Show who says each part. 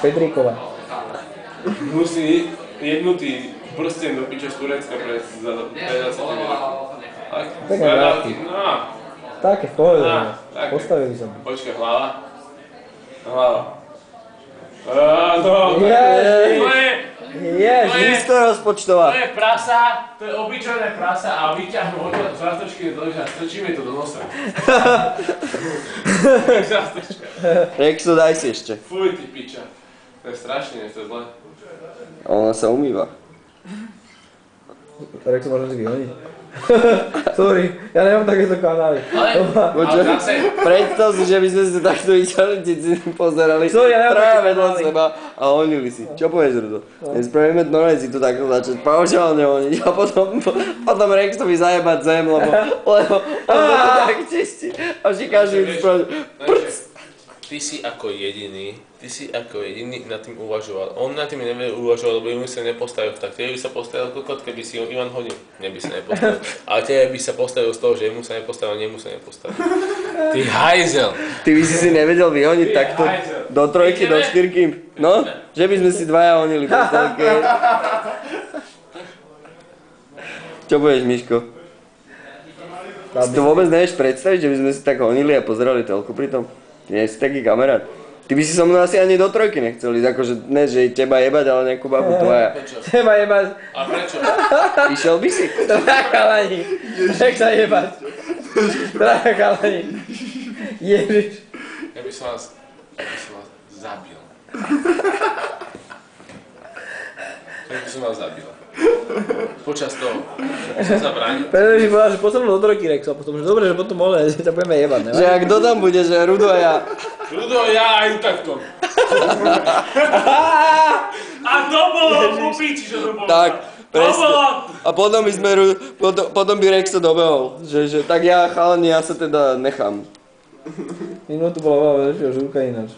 Speaker 1: Pedríková.
Speaker 2: Musí jednotý prsten do piče z Turecka pre 20 minút.
Speaker 1: Pekné vrátky. Také v pohode. Postavili som.
Speaker 2: Počkaj, hlava. Dobre.
Speaker 3: Nízko rozpočtová.
Speaker 2: To je prasa, to je obyčajné prasa a vyťahnú odtiaľ zástrčky do a strčíme to do nosa. Zástrčka.
Speaker 3: Rexo, daj si ešte.
Speaker 2: Fuj, ty piča. To je strašne, to je zle.
Speaker 3: Ona sa umýva.
Speaker 1: Rexo môžem si vyhoniť. Sorry, ja nemám takéto kanály.
Speaker 2: Ale zase...
Speaker 3: Predstav si, že by sme si takto ičalitici pozerali traja vedľa seba a honili si. Čo povieš, Rudo? Nespravíme normálne si to takto začať paušálne honiť a potom Rexovi zajebať zem, lebo on to tak čistí a vždy každý spraví prc.
Speaker 2: Ty si ako jediný nad tým uvažoval. On nad tým nevedel uvažovať, lebo jemu sa nepostavil tak. Tebe by sa postavil kokot, keby si Ivan hodil. Neby sa nepostavil. Ale tebe by sa postavil z toho, že jemu sa nepostavil, nemu sa nepostavil. Ty hajzel!
Speaker 3: Ty by si nevedel vyhoniť takto do trojky, do štyrky. No, že by sme si dvaja honili po telke. Čo budeš, Miško? Si to vôbec nevieš predstaviť, že by sme si tak honili a pozerali telku pri tom? Ty nie si taký kamarát. Ty by si so mnou asi ani do trojky nechcel ísť, akože ne, že teba jebať, ale nejakú babu tvoja.
Speaker 1: Teba jebať.
Speaker 2: A prečo?
Speaker 3: Išiel by si?
Speaker 1: Traja chalani. Nech sa jebať. Traja chalani. Ježiš.
Speaker 2: Ja by som vás zabil. Počas toho. Som sa bránil.
Speaker 1: Preto si povedal, že posunul do trojky Rexo a potom, že dobre, že potom mohli, že sa budeme jebať, nevadí?
Speaker 3: Že ak dodám bude, že Rudo a ja.
Speaker 2: Rudo, ja aj takto. A to bolo po piči, že to bolo.
Speaker 3: Tak, presne. A potom by Rexo dobehol. Že tak ja chalani, ja sa teda nechám.
Speaker 1: Minútu bola veľa lepšieho žúrka ináč.